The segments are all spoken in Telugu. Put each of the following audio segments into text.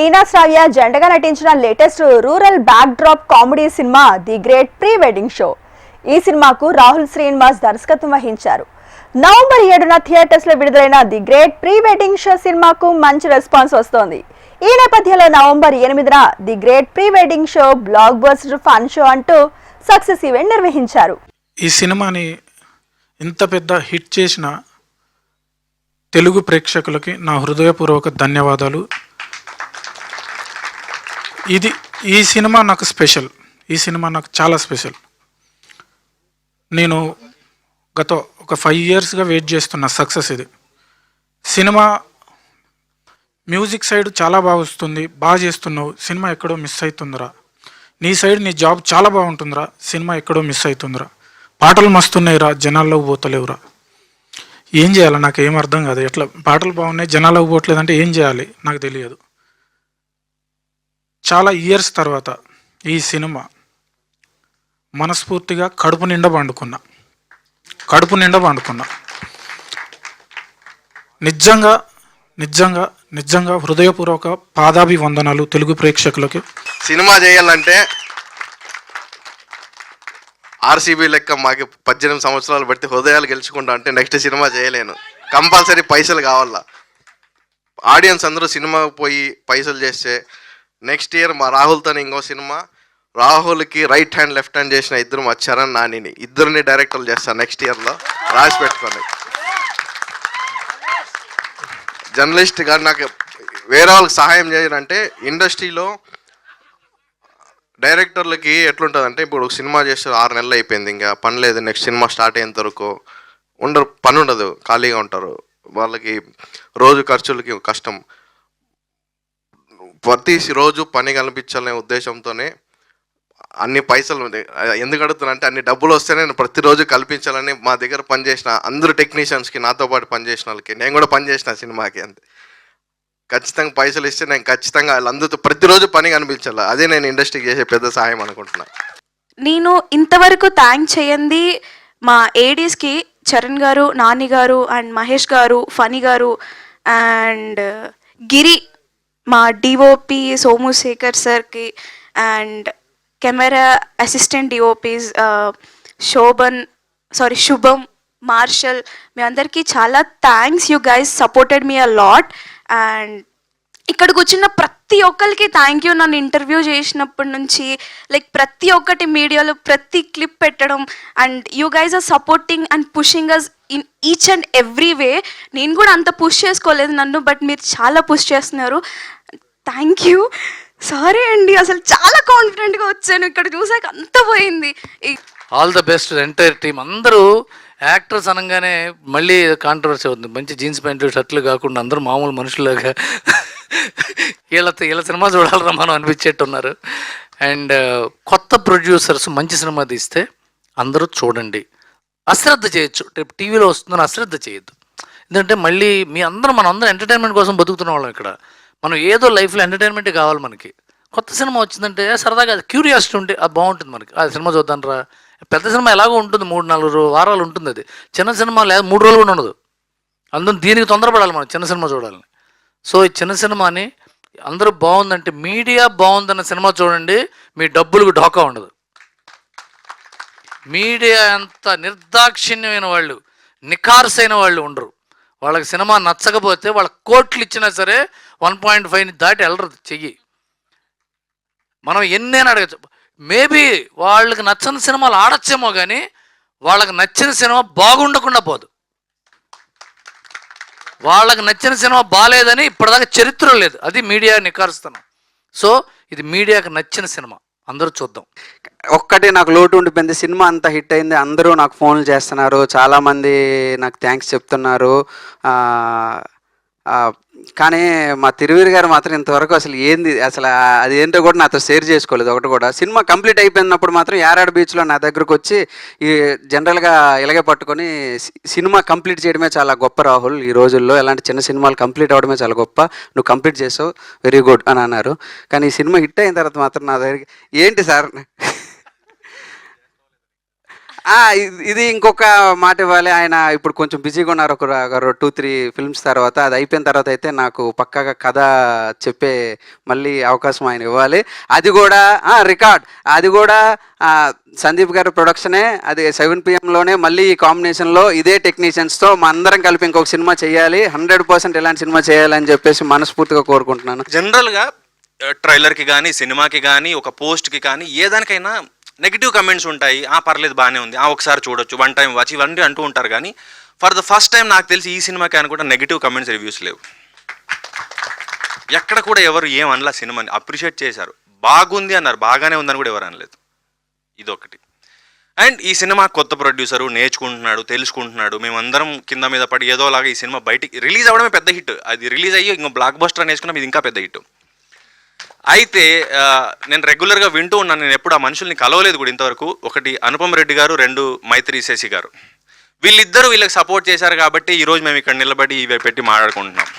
నీనా శ్రావ్య జంటగా నటించిన latest rural back drop comedy cinema the great pre wedding show. ఈ సినిమాకు రాహుల్ శ్రీనివాస్ దర్శకత్వం వహించారు. నవంబర్ 7న థియేటర్స్ లో విడుదలైన the great pre wedding show సినిమాకు మంచి రెస్పాన్స్ వస్తోంది. ఈ నేపథ్యంలో నవంబర్ 8న the great pre wedding show blockbuster fun show అంటూ సక్సెస్ ఈవెంట్ నిర్వహించారు. ఈ సినిమాని ఇంత పెద్ద హిట్ చేసిన తెలుగు ప్రేక్షకులకి నా హృదయపూర్వక ధన్యవాదాలు. ఈ సినిమా నాకు స్పెషల్. ఈ సినిమా నాకు చాలా స్పెషల్. నేను గత ఒక 5 yearsగా వెయిట్ చేస్తున్న సక్సెస్ ఇది. సినిమా మ్యూజిక్ సైడ్ చాలా బాగా వస్తుంది, బాగా చేస్తున్నావు, సినిమా ఎక్కడో మిస్ అవుతుందిరా. నీ సైడ్ నీ జాబ్ చాలా బాగుంటుందిరా, సినిమా ఎక్కడో మిస్ అవుతుందిరా. పాటలు మస్తున్నాయిరా, జనాల్లోకి పోతలేవురా. ఏం చేయాలి నాకు ఏం అర్థం కాదు. ఎట్లా పాటలు బాగున్నాయి జనాల్లోకి పోవట్లేదంటే ఏం చేయాలి నాకు తెలియదు. చాలా ఇయర్స్ తర్వాత ఈ సినిమా మనస్ఫూర్తిగా కడుపు నిండా పండుకున్నా. నిజంగా నిజంగా నిజంగా హృదయపూర్వక పాదాభివందనాలు తెలుగు ప్రేక్షకులకి. సినిమా చేయాలంటే ఆర్సీబీ లెక్క మాకు 18 సంవత్సరాలు బట్టి హృదయాలు గెలుచుకుంటా అంటే నెక్స్ట్ సినిమా చేయలేను. కంపల్సరీ పైసలు కావాలా. ఆడియన్స్ అందరూ సినిమాకి పోయి పైసలు చేస్తే నెక్స్ట్ ఇయర్ మా రాహుల్తో ఇంకో సినిమా, రాహుల్కి రైట్ హ్యాండ్ లెఫ్ట్ హ్యాండ్ చేసిన ఇద్దరు మా చరణ్ నానిని ఇద్దరిని డైరెక్టర్లు చేస్తాను నెక్స్ట్ ఇయర్లో. రాసి పెట్టుకోండి. జర్నలిస్ట్ గారు నాకు వేరే వాళ్ళకి సహాయం చేయాలంటే ఇండస్ట్రీలో డైరెక్టర్లకి ఎట్లుంటుందంటే ఇప్పుడు సినిమా చేస్తే 6 నెలలు అయిపోయింది, ఇంకా పని లేదు, నెక్స్ట్ సినిమా స్టార్ట్ అయ్యేంత వరకు పని ఉండదు, ఖాళీగా ఉంటారు. వాళ్ళకి రోజు ఖర్చులకి కష్టం. ప్రతి రోజు పని కనిపించాలనే ఉద్దేశంతోనే అన్ని పైసలు ఎందుకు అడుగుతున్నా అన్ని డబ్బులు వస్తేనే నేను ప్రతిరోజు కల్పించాలని మా దగ్గర పనిచేసిన అందరూ టెక్నీషియన్స్కి, నాతో పాటు పనిచేసిన వాళ్ళకి, నేను కూడా పనిచేసిన సినిమాకి అంతే. ఖచ్చితంగా పైసలు ఇస్తే నేను ఖచ్చితంగా వాళ్ళందరితో ప్రతిరోజు పని కనిపించాలి. అదే నేను ఇండస్ట్రీకి చేసే పెద్ద సాయం అనుకుంటున్నా. నేను ఇంతవరకు థ్యాంక్ చేయండి మా ఏడీస్కి చరణ్ గారు, నాని గారు అండ్ మహేష్ గారు, ఫనీ గారు అండ్ గిరి, మా డిఓపి సోముశేఖర్ సార్కి అండ్ కెమెరా అసిస్టెంట్ డిఓపీస్ శుభం, మార్షల్, మీ అందరికీ చాలా thanks. You guys supported me a lot. And ఇక్కడికి వచ్చిన ప్రతి ఒక్కరికి థ్యాంక్ యూ. నన్ను ఇంటర్వ్యూ చేసినప్పటి నుంచి ప్రతి ఒక్కటి మీడియాలో ప్రతి క్లిప్ పెట్టడం and you guys are supporting and pushing us in each and every way. నేను కూడా అంత పుష్ చేసుకోలేదు నన్ను, బట్ మీరు చాలా పుష్ చేస్తున్నారు. Thank you. సారీ అండి, అసలు చాలా కాన్ఫిడెంట్గా వచ్చాను, ఇక్కడ చూసాక అంత పోయింది. All the best entire team. అందరూ యాక్టర్స్ అనగానే మళ్ళీ కాంట్రవర్సీ అవుతుంది. మంచి జీన్స్ ప్యాంట్ షర్ట్లు కాకుండా అందరూ మామూలు మనుషులాగా వీళ్ళ సినిమా చూడాలరా మనం అనిపించేట్టున్నారు. అండ్ కొత్త ప్రొడ్యూసర్స్ మంచి సినిమా తీస్తే అందరూ చూడండి. అశ్రద్ధ చేయొచ్చు, టీవీలో వస్తుందని అశ్రద్ధ చేయొద్దు. ఎందుకంటే మళ్ళీ మన అందరం ఎంటర్టైన్మెంట్ కోసం బతుకుతున్న వాళ్ళం. ఇక్కడ మనం ఏదో లైఫ్లో ఎంటర్టైన్మెంటే కావాలి మనకి. కొత్త సినిమా వచ్చిందంటే సరదాగా క్యూరియాసిటీ ఉంటే అది బాగుంటుంది మనకి. ఆ సినిమా చూద్దాం రా. పెద్ద సినిమా ఎలాగో ఉంటుంది, 3-4 వారాలు ఉంటుంది. అది చిన్న సినిమా లేదు 3 రోజులు కూడా ఉండదు. అందులో దీనికి తొందరపడాలి మనం చిన్న సినిమా చూడాలని. సో ఈ చిన్న సినిమాని అందరూ బాగుందంటే మీడియా బాగుందన్న సినిమా చూడండి, మీ డబ్బులకు ఢోకా ఉండదు. మీడియా అంత నిర్దాక్షిణ్యమైన వాళ్ళు, నిఖార్సైన వాళ్ళు ఉండరు. వాళ్ళకి సినిమా నచ్చకపోతే వాళ్ళ కోట్లు ఇచ్చినా సరే 1.5 దాటి వెళ్ళరు చెయ్యి. మనం ఎన్నైనా అడగచ్చు. మేబీ వాళ్ళకి నచ్చని సినిమాలు ఆడచ్చేమో కానీ వాళ్ళకి నచ్చిన సినిమా బాగుండకుండా పోదు. వాళ్ళకి నచ్చిన సినిమా బాగాలేదని ఇప్పటిదాకా చరిత్ర లేదు. అది మీడియా నిఖారుస్తాను. సో ఇది మీడియాకి నచ్చిన సినిమా, అందరూ చూద్దాం. ఒక్కటే నాకు లోటు ఉండిపోయింది. సినిమా అంతా హిట్ అయింది, అందరూ నాకు ఫోన్లు చేస్తున్నారు, చాలామంది నాకు థ్యాంక్స్ చెప్తున్నారు. కానీ మా తిరువీరు గారు మాత్రం ఇంతవరకు అసలు అసలు అది ఏంటో కూడా నాతో షేర్ చేసుకోలేదు. ఒకటి కూడా సినిమా కంప్లీట్ అయిపోయినప్పుడు మాత్రం యారాడ్ బీచ్లో నా దగ్గరకు వచ్చి జనరల్గా ఇలాగే పట్టుకొని సినిమా కంప్లీట్ చేయడమే చాలా గొప్ప రాహుల్, ఈ రోజుల్లో ఎలాంటి చిన్న సినిమాలు కంప్లీట్ అవ్వడమే చాలా గొప్ప, నువ్వు కంప్లీట్ చేసావు, వెరీ గుడ్ అని అన్నారు. కానీ ఈ సినిమా హిట్ అయిన తర్వాత మాత్రం నా దగ్గరికి ఏంటి సార్ ఇది ఇంకొక మాట ఇవ్వాలి. ఆయన ఇప్పుడు కొంచెం బిజీగా ఉన్నారు. ఒక 2-3 ఫిల్మ్స్ తర్వాత, అది అయిపోయిన తర్వాత అయితే నాకు పక్కాగా కథ చెప్పే మళ్ళీ అవకాశం ఆయన ఇవ్వాలి. అది కూడా రికార్డ్, అది కూడా సందీప్ గారి ప్రొడక్షనే. అది 7 PM మళ్ళీ ఈ కాంబినేషన్లో ఇదే టెక్నీషియన్స్తో మా అందరం కలిపి ఇంకొక సినిమా చేయాలి. 100% ఇలాంటి సినిమా చేయాలని చెప్పేసి మనస్ఫూర్తిగా కోరుకుంటున్నాను. జనరల్గా ట్రైలర్కి కానీ సినిమాకి కానీ ఒక పోస్ట్కి కానీ ఏదానికైనా నెగిటివ్ కమెంట్స్ ఉంటాయి. పర్లేదు బాగానే ఉంది, ఒకసారి చూడొచ్చు, 1 time వాచ్, ఇవన్నీ అంటూ ఉంటారు. కానీ ఫర్ ద ఫస్ట్ టైం నాకు తెలిసి ఈ సినిమాకి అనుకుంటా నెగిటివ్ కమెంట్స్, రివ్యూస్ లేవు. ఎక్కడ కూడా ఎవరు ఏం అనలా, సినిమాని అప్రిషియేట్ చేశారు. బాగుంది అన్నారు, బాగానే ఉందని కూడా ఎవరు అనలేదు. ఇదొకటి. అండ్ ఈ సినిమా కొత్త ప్రొడ్యూసరు, నేర్చుకుంటున్నాడు, తెలుసుకుంటున్నాడు. మేమందరం కింద మీద పడి ఏదోలాగా ఈ సినిమా బయటికి రిలీజ్ అవ్వడమే పెద్ద హిట్. అది రిలీజ్ అయ్యి ఇంకో బ్లాక్ బస్టర్ నేర్చుకున్నాం, ఇది ఇంకా పెద్ద హిట్. అయితే నేను రెగ్యులర్గా వింటూ ఉన్నాను. నేను ఎప్పుడు ఆ మనుషుల్ని కలవలేదు కూడా ఇంతవరకు. ఒకటి అనుపమ్ రెడ్డి గారు, 2 మైత్రి శశి గారు. వీళ్ళిద్దరూ వీళ్ళకి సపోర్ట్ చేశారు కాబట్టి ఈరోజు మేము ఇక్కడ నిలబడి ఇవి పెట్టి మాట్లాడుకుంటున్నాం.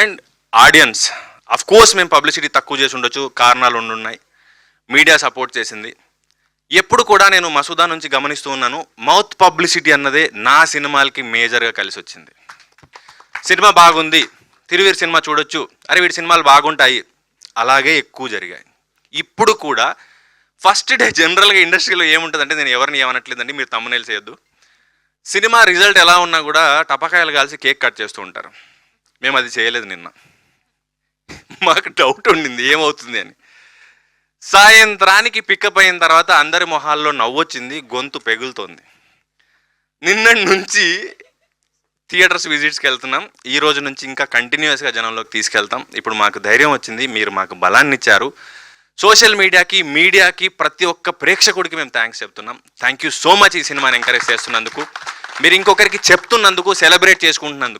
అండ్ ఆడియన్స్, అఫ్ కోర్స్ మేము పబ్లిసిటీ తక్కువ చేసి ఉండొచ్చు, కారణాలు ఉండున్నాయి. మీడియా సపోర్ట్ చేసింది. ఎప్పుడు కూడా నేను మసూదా నుంచి గమనిస్తూ ఉన్నాను, మౌత్ పబ్లిసిటీ అన్నదే నా సినిమాలకి మేజర్గా కలిసి వచ్చింది. సినిమా బాగుంది, తిరువీర్ సినిమా చూడొచ్చు, అరే వీడి సినిమాలు బాగుంటాయి, అలాగే ఎక్కువ జరిగాయి. ఇప్పుడు కూడా ఫస్ట్ డే జనరల్గా ఇండస్ట్రీలో ఏముంటుందంటే, నేను ఎవరిని ఏమనట్లేదండి, మీరు తమ్మునేలు చేయొద్దు, సినిమా రిజల్ట్ ఎలా ఉన్నా కూడా టపకాయలు కాల్చి కేక్ కట్ చేస్తూ ఉంటారు. మేము అది చేయలేదు. నిన్న మాకు డౌట్ ఉండింది ఏమవుతుంది అని. సాయంత్రానికి పికప్ అయిన తర్వాత అందరి మొహాల్లో నవ్వొచ్చింది, గొంతు పెగులుతోంది. నిన్నటి నుంచి థియేటర్స్ విజిట్స్కి వెళ్తున్నాం. ఈ రోజు నుంచి ఇంకా కంటిన్యూస్గా జనంలోకి తీసుకెళ్తాం. ఇప్పుడు మాకు ధైర్యం వచ్చింది, మీరు మాకు బలాన్ని ఇచ్చారు. సోషల్ మీడియాకి ప్రతి ఒక్క ప్రేక్షకుడికి మేము థ్యాంక్స్ చెప్తున్నాం. థ్యాంక్ యూ సో మచ్ ఈ సినిమాని ఎంకరేజ్ చేస్తున్నందుకు, మీరు ఇంకొకరికి చెప్తున్నందుకు, సెలబ్రేట్ చేసుకుంటున్నందుకు.